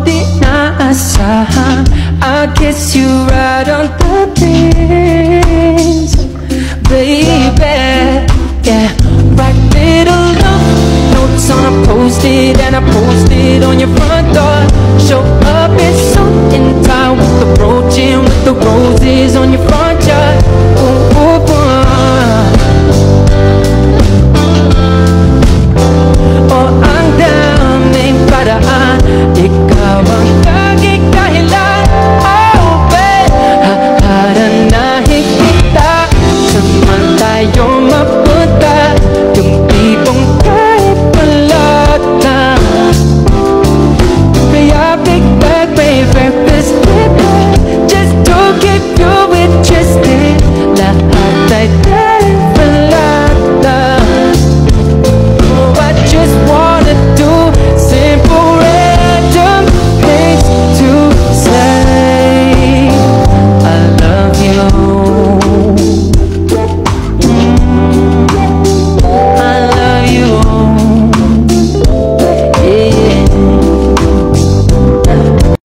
di naasahan. I kiss you right on the lips, baby, yeah. Write little love notes on a post-it, and I post it on your front door. Show up in suit and tie with the brooch and with the roses on your front yard. Ooh, ooh, oh, ang daming paraan.